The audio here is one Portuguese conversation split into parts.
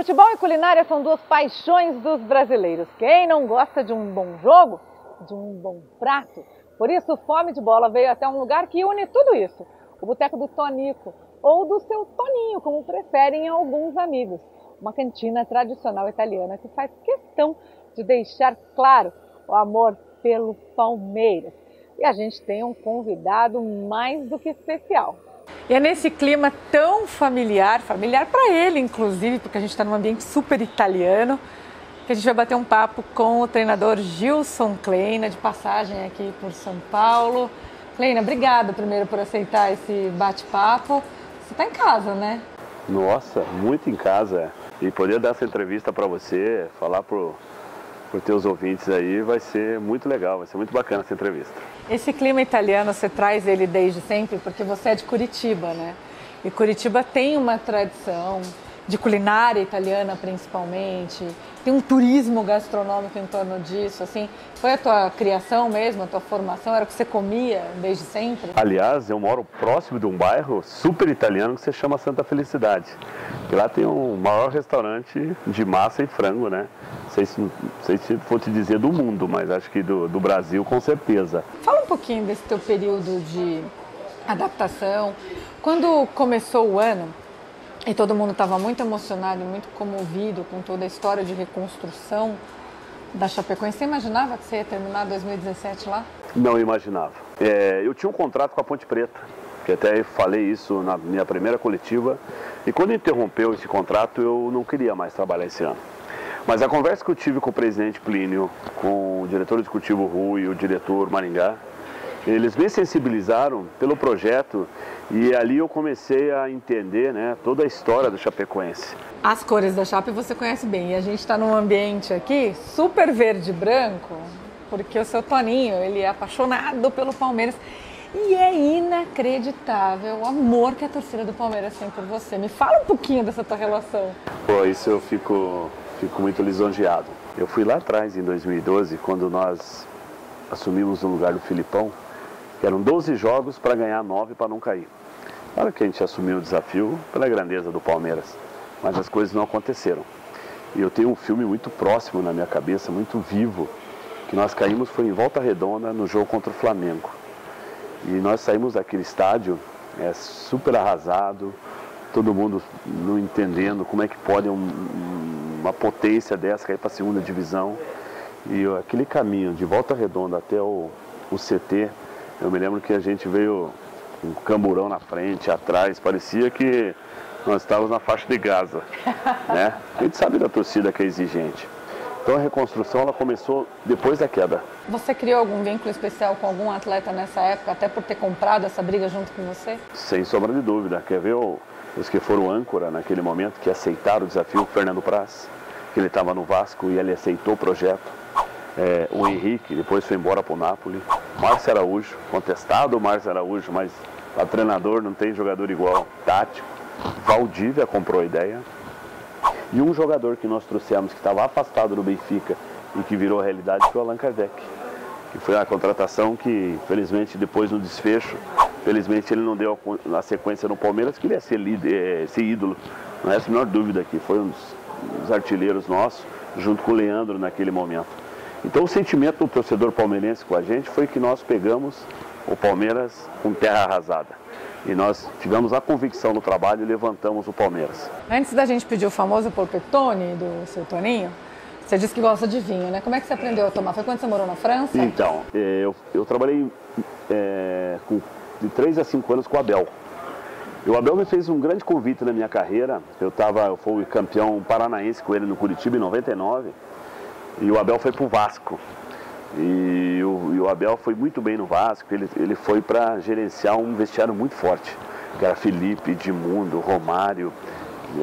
Futebol e culinária são duas paixões dos brasileiros. Quem não gosta de um bom jogo, de um bom prato? Por isso, o Fome de Bola veio até um lugar que une tudo isso. O Boteco do Tonico, ou do seu Toninho, como preferem alguns amigos. Uma cantina tradicional italiana que faz questão de deixar claro o amor pelo Palmeiras. E a gente tem um convidado mais do que especial. E é nesse clima tão familiar para ele inclusive, porque a gente está num ambiente super italiano, que a gente vai bater um papo com o treinador Gilson Kleina, de passagem aqui por São Paulo. Kleina, obrigada primeiro por aceitar esse bate-papo. Você está em casa, né? Nossa, muito em casa. E poder dar essa entrevista para você, falar por teus ouvintes aí, vai ser muito legal, vai ser muito bacana essa entrevista. Esse clima italiano, você traz ele desde sempre, porque você é de Curitiba, né? E Curitiba tem uma tradição de culinária italiana, principalmente. Tem um turismo gastronômico em torno disso, assim. Foi a tua criação mesmo, a tua formação? Era o que você comia desde sempre? Aliás, eu moro próximo de um bairro super italiano que se chama Santa Felicidade. E lá tem o maior restaurante de massa e frango, né? Não sei se vou te dizer do mundo, mas acho que do Brasil com certeza. Fala um pouquinho desse teu período de adaptação. Quando começou o ano, e todo mundo estava muito emocionado e muito comovido com toda a história de reconstrução da Chapecoense, você imaginava que você ia terminar 2017 lá? Não imaginava. Eu tinha um contrato com a Ponte Preta, que até falei isso na minha primeira coletiva, e quando interrompeu esse contrato eu não queria mais trabalhar esse ano. Mas a conversa que eu tive com o presidente Plínio, com o diretor executivo Rui e o diretor Maringá, eles me sensibilizaram pelo projeto e ali eu comecei a entender, né, toda a história do Chapecoense. As cores da Chape você conhece bem e a gente está num ambiente aqui super verde e branco, porque o seu Toninho, ele é apaixonado pelo Palmeiras e é inacreditável o amor que a torcida do Palmeiras tem por você. Me fala um pouquinho dessa tua relação. Pô, isso eu fico muito lisonjeado. Eu fui lá atrás, em 2012, quando nós assumimos o lugar do Filipão, que eram 12 jogos para ganhar 9 para não cair. Claro que a gente assumiu o desafio pela grandeza do Palmeiras, mas as coisas não aconteceram. E eu tenho um filme muito próximo na minha cabeça, muito vivo, que nós caímos foi em Volta Redonda no jogo contra o Flamengo. E nós saímos daquele estádio super arrasado, todo mundo não entendendo como é que pode uma potência dessa cair para a segunda divisão. E aquele caminho de Volta Redonda até o CT, eu me lembro que a gente veio com um camburão na frente, atrás, parecia que nós estávamos na faixa de Gaza, né? A gente sabe da torcida que é exigente. Então a reconstrução ela começou depois da queda. Você criou algum vínculo especial com algum atleta nessa época, até por ter comprado essa briga junto com você? Sem sombra de dúvida. Quer ver os que foram âncora naquele momento, que aceitaram o desafio, o Fernando Praz, que ele estava no Vasco e ele aceitou o projeto. O Henrique, depois foi embora para o Napoli. Márcio Araújo, contestado o Márcio Araújo, mas para treinador não tem jogador igual, tático. Valdívia comprou a ideia. E um jogador que nós trouxemos, que estava afastado do Benfica e que virou realidade, foi o Allan Kardec, que foi a contratação que, felizmente, depois no desfecho, felizmente ele não deu a sequência no Palmeiras, que ele ia ser ídolo, não é a menor dúvida que foi um dos artilheiros nossos, junto com o Leandro naquele momento. Então o sentimento do torcedor palmeirense com a gente foi que nós pegamos o Palmeiras com terra arrasada. E nós tivemos a convicção no trabalho e levantamos o Palmeiras. Antes da gente pedir o famoso polpettone do seu Toninho, você disse que gosta de vinho, né? Como é que você aprendeu a tomar? Foi quando você morou na França? Então, eu trabalhei de 3 a 5 anos com o Abel. E o Abel me fez um grande convite na minha carreira. Eu fui campeão paranaense com ele no Curitiba em 99. E o Abel foi para o Vasco. E o Abel foi muito bem no Vasco. Ele foi para gerenciar um vestiário muito forte, que era Felipe, Edmundo, Romário.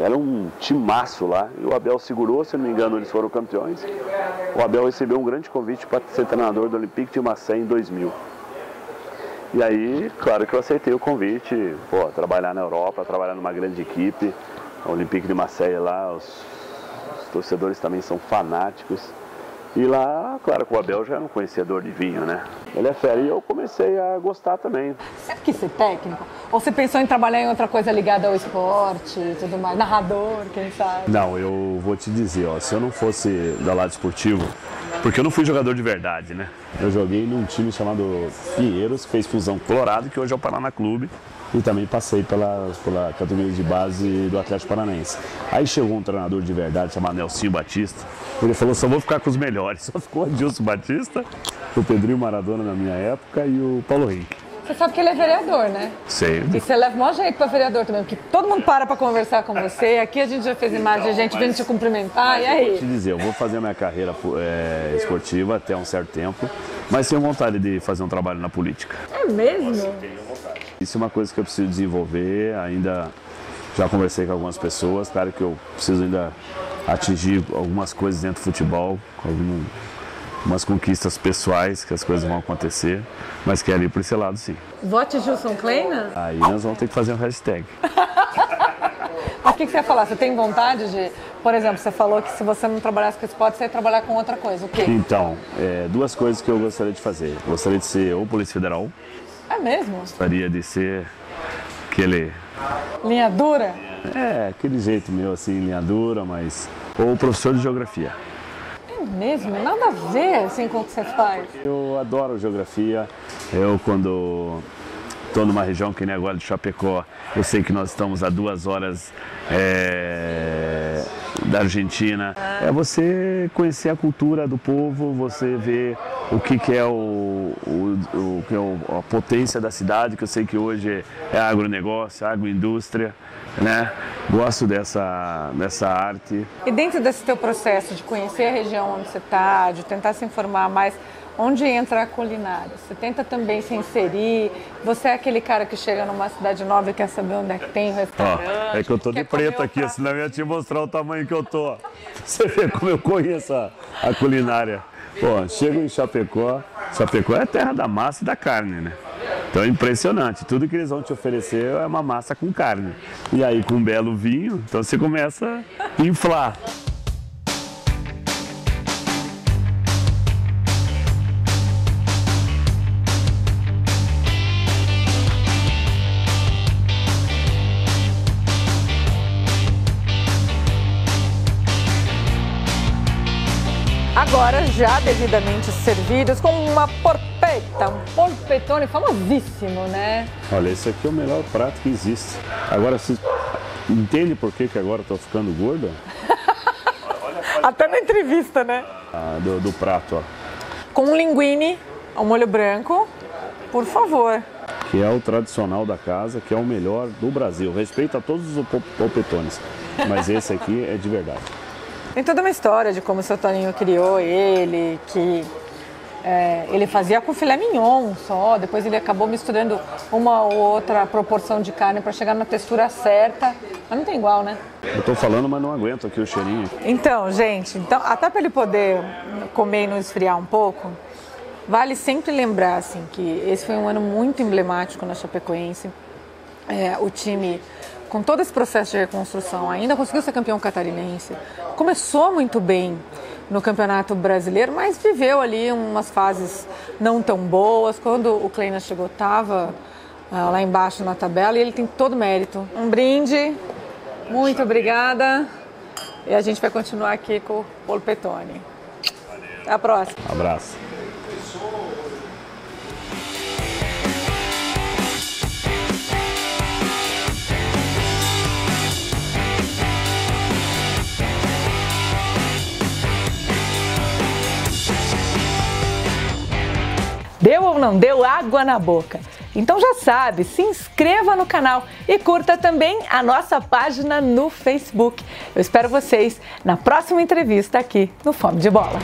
Era um timaço lá. E o Abel segurou, se não me engano, eles foram campeões. O Abel recebeu um grande convite para ser treinador do Olympique de Marseille em 2000. E aí, claro que eu aceitei o convite, trabalhar na Europa, trabalhar numa grande equipe. O Olympique de Marseille lá, os torcedores também são fanáticos. E lá, claro que o Abel já era um conhecedor de vinho, né? Ele é fera e eu comecei a gostar também. Você quis ser técnico? Ou você pensou em trabalhar em outra coisa ligada ao esporte e tudo mais? Narrador, quem sabe? Não, eu vou te dizer, ó, se eu não fosse do lado esportivo, porque eu não fui jogador de verdade, né? Eu joguei num time chamado Pinheiros, que fez fusão com Colorado, que hoje é o Paraná Clube. E também passei pela categoria de base do Atlético Paranaense. Aí chegou um treinador de verdade chamado Nelsinho Batista. Ele falou, só vou ficar com os melhores. Só ficou o Adilson Batista, o Pedrinho Maradona na minha época e o Paulo Henrique. Você sabe que ele é vereador, né? Sei. E você leva o maior jeito pra vereador também, porque todo mundo para conversar com você. Aqui a gente já fez imagem de gente vindo te cumprimentar, e aí? Eu vou te dizer, eu vou fazer a minha carreira esportiva até um certo tempo, mas tenho vontade de fazer um trabalho na política. É mesmo? Isso é uma coisa que eu preciso desenvolver, ainda já conversei com algumas pessoas, claro que eu preciso ainda atingir algumas coisas dentro do futebol, algumas conquistas pessoais, que as coisas vão acontecer, mas quero ir por esse lado sim. Vote Gilson Kleina? Aí nós vamos ter que fazer um hashtag. Mas o que você ia falar? Você tem vontade de, por exemplo, você falou que se você não trabalhasse com esporte, você ia trabalhar com outra coisa, o quê? Então, duas coisas que eu gostaria de fazer. Eu gostaria de ser ou Polícia Federal. É mesmo? Gostaria de ser aquele... Linha dura? Aquele jeito meu assim, linha dura, mas... Ou professor de geografia. É mesmo? Nada a ver assim com o que você faz. Eu adoro geografia. Eu quando estou numa região que nem agora de Chapecó, eu sei que nós estamos a 2 horas da Argentina. É você conhecer a cultura do povo, você ver o que é a potência da cidade, que eu sei que hoje é agronegócio, agroindústria, né? Gosto dessa arte. E dentro desse teu processo de conhecer a região onde você está, de tentar se informar mais, onde entra a culinária? Você tenta também se inserir? Você é aquele cara que chega numa cidade nova e quer saber onde é que tem restaurante? É que eu tô de preto aqui, senão eu ia te mostrar o tamanho que eu tô. Você vê como eu conheço a culinária. Pô, chego em Chapecó, Chapecó é a terra da massa e da carne, né? Então é impressionante, tudo que eles vão te oferecer é uma massa com carne. E aí com um belo vinho, então você começa a inflar. Agora já devidamente servidos com uma porpeta, um polpetone famosíssimo, né? Olha, esse aqui é o melhor prato que existe. Agora, você entende por que agora eu tô ficando gordo? Até na entrevista, né? Do prato, ó. Com um linguine ao molho branco, por favor. Que é o tradicional da casa, que é o melhor do Brasil. Respeita a todos os polpetones, mas esse aqui é de verdade. Tem toda uma história de como o seu Toninho criou ele, que ele fazia com filé mignon só, depois ele acabou misturando uma ou outra proporção de carne para chegar na textura certa, mas não tem igual, né? Eu tô falando, mas não aguento aqui o cheirinho. Então, gente, até para ele poder comer e não esfriar um pouco, vale sempre lembrar assim, que esse foi um ano muito emblemático na Chapecoense. O time, com todo esse processo de reconstrução, ainda conseguiu ser campeão catarinense. Começou muito bem no Campeonato Brasileiro, mas viveu ali umas fases não tão boas. Quando o Kleina chegou, estava lá embaixo na tabela e ele tem todo mérito. Um brinde, muito obrigada. E a gente vai continuar aqui com o polpetone. Até a próxima. Abraço. Deu ou não deu água na boca? Então já sabe, se inscreva no canal e curta também a nossa página no Facebook. Eu espero vocês na próxima entrevista aqui no Fome de Bola.